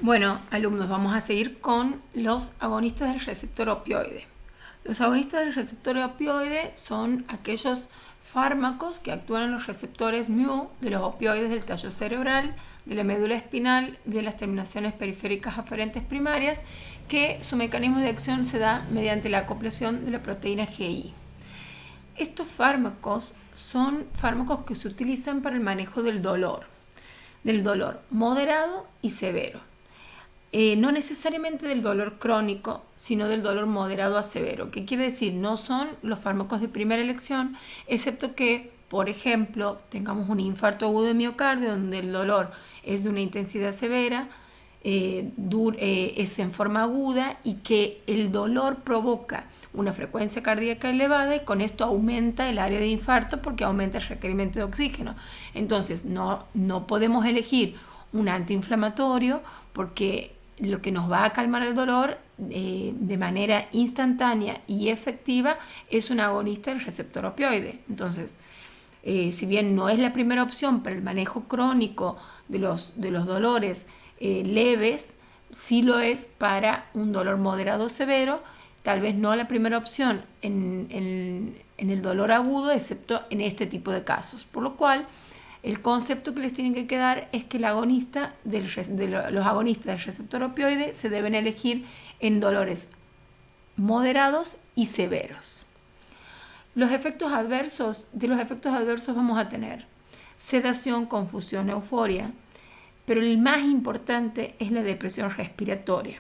Bueno, alumnos, vamos a seguir con los agonistas del receptor opioide. Los agonistas del receptor opioide son aquellos fármacos que actúan en los receptores mu de los opioides del tallo cerebral, de la médula espinal, de las terminaciones periféricas aferentes primarias, que su mecanismo de acción se da mediante la acoplación de la proteína GI. Estos fármacos son fármacos que se utilizan para el manejo del dolor moderado y severo. No necesariamente del dolor crónico, sino del dolor moderado a severo. ¿Qué quiere decir? No son los fármacos de primera elección, excepto que, por ejemplo, tengamos un infarto agudo de miocardio donde el dolor es de una intensidad severa, es en forma aguda y que el dolor provoca una frecuencia cardíaca elevada y con esto aumenta el área de infarto porque aumenta el requerimiento de oxígeno. Entonces no podemos elegir un antiinflamatorio porque lo que nos va a calmar el dolor de manera instantánea y efectiva es un agonista del receptor opioide. Entonces, si bien no es la primera opción para el manejo crónico de los dolores leves, sí lo es para un dolor moderado o severo, tal vez no la primera opción en el dolor agudo, excepto en este tipo de casos. Por lo cual, el concepto que les tiene que quedar es que los agonistas del receptor opioide se deben elegir en dolores moderados y severos. De los efectos adversos vamos a tener sedación, confusión, euforia, pero el más importante es la depresión respiratoria.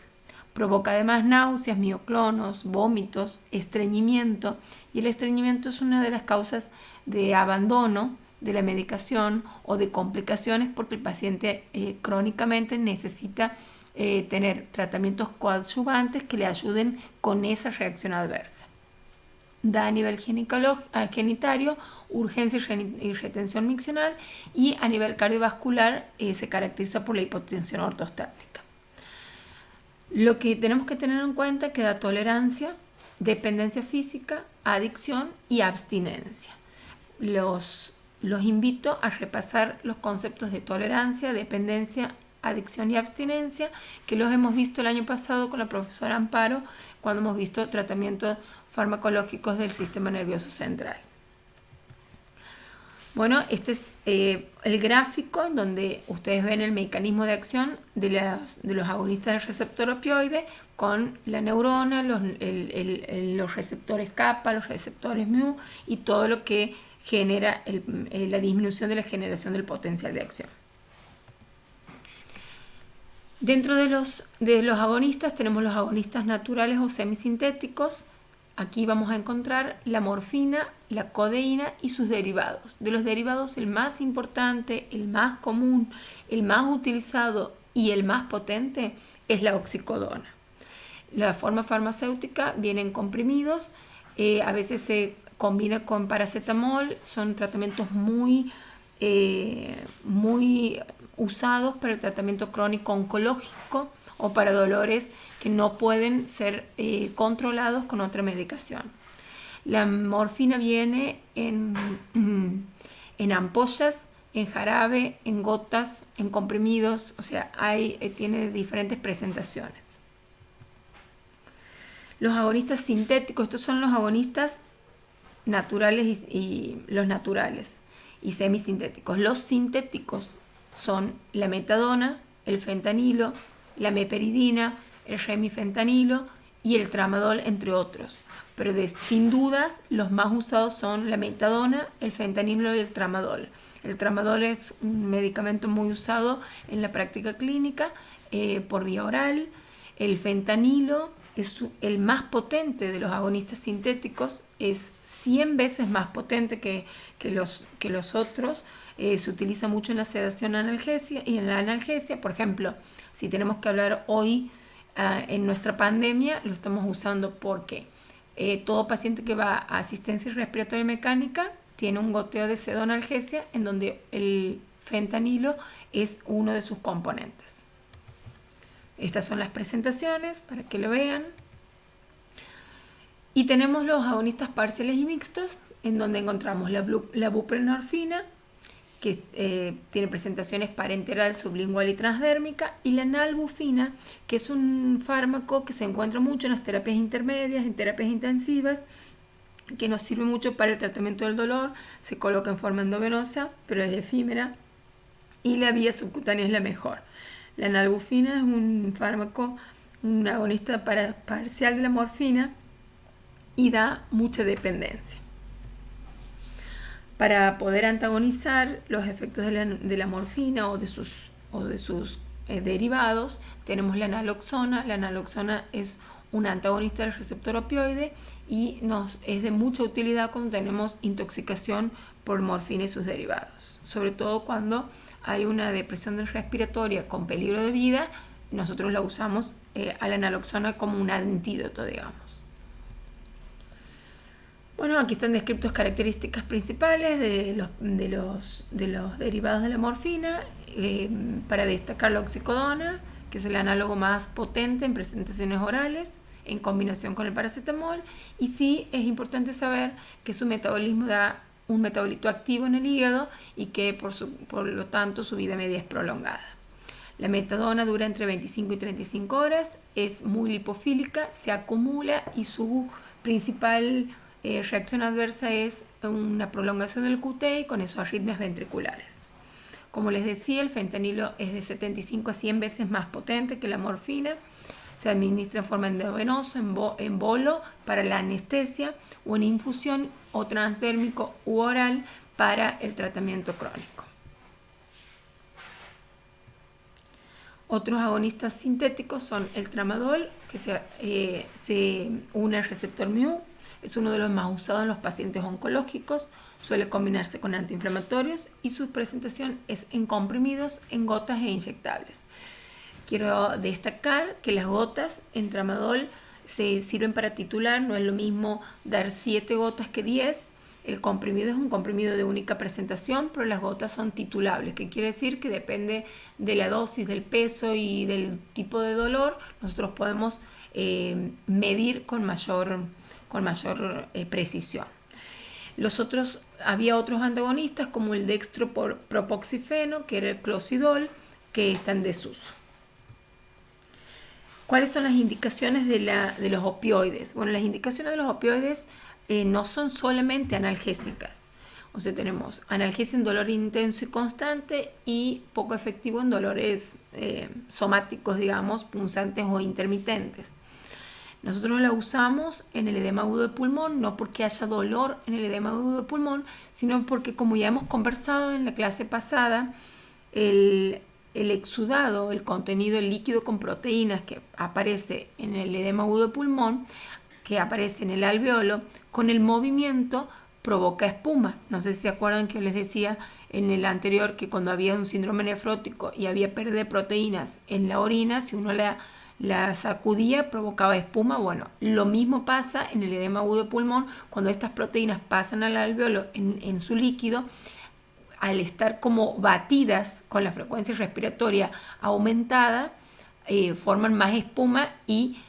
Provoca además náuseas, mioclonos, vómitos, estreñimiento, y el estreñimiento es una de las causas de abandono de la medicación o de complicaciones porque el paciente crónicamente necesita tener tratamientos coadyuvantes que le ayuden con esa reacción adversa. Da a nivel genitario, urgencia y retención miccional, y a nivel cardiovascular se caracteriza por la hipotensión ortostática. Lo que tenemos que tener en cuenta es que da tolerancia, dependencia física, adicción y abstinencia. Los invito a repasar los conceptos de tolerancia, dependencia, adicción y abstinencia, que los hemos visto el año pasado con la profesora Amparo cuando hemos visto tratamientos farmacológicos del sistema nervioso central. Bueno, este es el gráfico en donde ustedes ven el mecanismo de acción de los agonistas del receptor opioide con la neurona, los receptores kappa, los receptores mu y todo lo que genera la disminución de la generación del potencial de acción. Dentro de los agonistas tenemos los agonistas naturales o semisintéticos. Aquí vamos a encontrar la morfina, la codeína y sus derivados. De los derivados, el más importante, el más común, el más utilizado y el más potente es la oxicodona. La forma farmacéutica viene en comprimidos, a veces se combina con paracetamol, son tratamientos muy usados para el tratamiento crónico oncológico o para dolores que no pueden ser controlados con otra medicación. La morfina viene en ampollas, en jarabe, en gotas, en comprimidos, o sea, tiene diferentes presentaciones. Los agonistas sintéticos, estos son los agonistas naturales y los naturales y semisintéticos. Los sintéticos son la metadona, el fentanilo, la meperidina, el remifentanilo y el tramadol, entre otros. Pero sin dudas los más usados son la metadona, el fentanilo y el tramadol. El tramadol es un medicamento muy usado en la práctica clínica por vía oral. El fentanilo es el más potente de los agonistas sintéticos, es 100 veces más potente que los otros. Se utiliza mucho en la sedación analgesia y en la analgesia. Por ejemplo, si tenemos que hablar hoy en nuestra pandemia, lo estamos usando porque todo paciente que va a asistencia respiratoria mecánica tiene un goteo de sedonalgesia en donde el fentanilo es uno de sus componentes. Estas son las presentaciones para que lo vean. Y tenemos los agonistas parciales y mixtos, en donde encontramos la buprenorfina que tiene presentaciones parenteral, sublingual y transdérmica, y la nalbufina, que es un fármaco que se encuentra mucho en las terapias intermedias, en terapias intensivas, que nos sirve mucho para el tratamiento del dolor. Se coloca en forma endovenosa, pero es efímera, y la vía subcutánea es la mejor. La nalbufina es un fármaco, un agonista parcial de la morfina, y da mucha dependencia. Para poder antagonizar los efectos de la morfina o de sus derivados, tenemos la naloxona. La naloxona es un antagonista del receptor opioide y nos es de mucha utilidad cuando tenemos intoxicación por morfina y sus derivados. Sobre todo cuando hay una depresión respiratoria con peligro de vida, nosotros la usamos a la naloxona como un antídoto, digamos. Bueno, aquí están descritos características principales de los derivados de la morfina. Para destacar la oxicodona, que es el análogo más potente en presentaciones orales, en combinación con el paracetamol. Y sí es importante saber que su metabolismo da un metabolito activo en el hígado y que por lo tanto su vida media es prolongada. La metadona dura entre 25 y 35 horas, es muy lipofílica, se acumula y su principal reacción adversa es una prolongación del QT y con eso arritmias ventriculares. Como les decía, el fentanilo es de 75 a 100 veces más potente que la morfina. Se administra en forma endovenosa, en bolo para la anestesia, o en infusión o transdérmico u oral para el tratamiento crónico. Otros agonistas sintéticos son el tramadol, que se une al receptor mu. Es uno de los más usados en los pacientes oncológicos, suele combinarse con antiinflamatorios y su presentación es en comprimidos, en gotas e inyectables. Quiero destacar que las gotas en tramadol se sirven para titular, no es lo mismo dar 7 gotas que 10. El comprimido es un comprimido de única presentación, pero las gotas son titulables, que quiere decir que depende de la dosis, del peso y del tipo de dolor, nosotros podemos medir con mayor precisión. Había otros antagonistas como el dextropropoxifeno, que era el clocidol, que está en desuso. ¿Cuáles son las indicaciones de los opioides? Bueno, las indicaciones de los opioides no son solamente analgésicas. O sea, tenemos analgesia en dolor intenso y constante y poco efectivo en dolores somáticos, digamos, punzantes o intermitentes. Nosotros la usamos en el edema agudo de pulmón, no porque haya dolor en el edema agudo de pulmón, sino porque, como ya hemos conversado en la clase pasada, el exudado, el contenido, el líquido con proteínas que aparece en el edema agudo de pulmón, que aparece en el alveolo, con el movimiento provoca espuma. No sé si se acuerdan que les decía en el anterior que cuando había un síndrome nefrótico y había pérdida de proteínas en la orina, si uno la sacudía provocaba espuma. Bueno, lo mismo pasa en el edema agudo de pulmón. Cuando estas proteínas pasan al alveolo en su líquido, al estar como batidas con la frecuencia respiratoria aumentada, forman más espuma y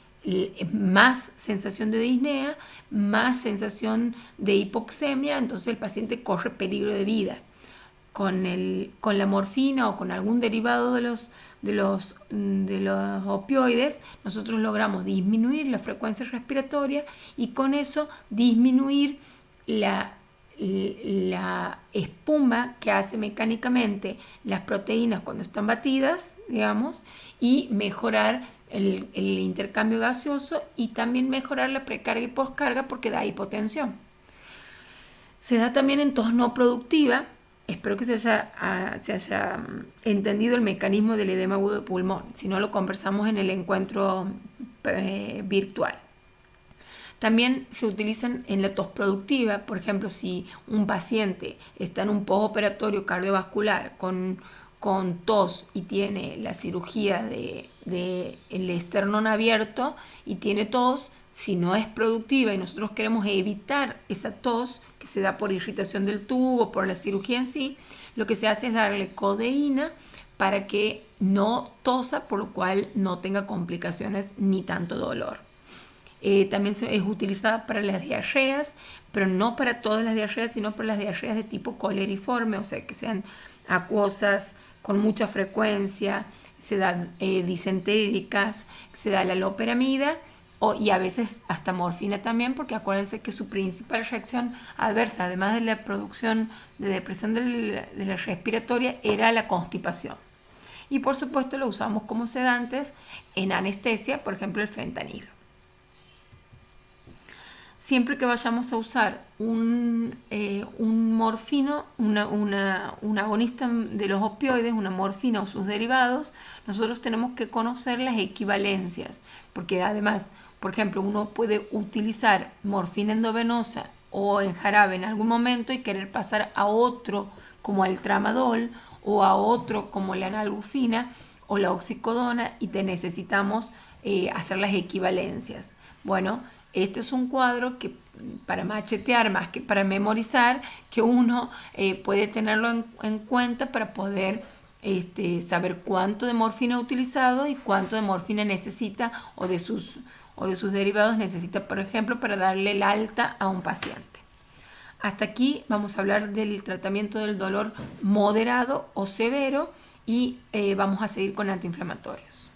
más sensación de disnea, más sensación de hipoxemia. Entonces el paciente corre peligro de vida. Con la morfina o con algún derivado de los opioides, nosotros logramos disminuir la frecuencia respiratoria y con eso disminuir la espuma que hace mecánicamente las proteínas cuando están batidas, digamos, y mejorar el intercambio gaseoso y también mejorar la precarga y poscarga porque da hipotensión. Se da también en tos no productiva. Espero que se haya entendido el mecanismo del edema agudo de pulmón. Si no, lo conversamos en el encuentro virtual. También se utilizan en la tos productiva. Por ejemplo, si un paciente está en un postoperatorio cardiovascular con tos y tiene la cirugía del esternón abierto y tiene tos, si no es productiva y nosotros queremos evitar esa tos que se da por irritación del tubo, por la cirugía en sí, lo que se hace es darle codeína para que no tosa, por lo cual no tenga complicaciones ni tanto dolor. También es utilizada para las diarreas, pero no para todas las diarreas, sino para las diarreas de tipo coleriforme, o sea, que sean acuosas con mucha frecuencia, se da disentéricas, se da la loperamida y a veces hasta morfina también, porque acuérdense que su principal reacción adversa, además de la producción de depresión de la respiratoria, era la constipación. Y por supuesto lo usamos como sedantes en anestesia, por ejemplo el fentanilo. Siempre que vayamos a usar un morfino, un agonista de los opioides, una morfina o sus derivados, nosotros tenemos que conocer las equivalencias, porque además, por ejemplo, uno puede utilizar morfina endovenosa o en jarabe en algún momento y querer pasar a otro como el tramadol o a otro como la analbufina o la oxicodona y necesitamos hacer las equivalencias. Bueno, este es un cuadro que para machetear más que para memorizar, que uno puede tenerlo en cuenta para poder saber cuánto de morfina ha utilizado y cuánto de morfina necesita o de sus derivados necesita, por ejemplo, para darle el alta a un paciente. Hasta aquí vamos a hablar del tratamiento del dolor moderado o severo y vamos a seguir con antiinflamatorios.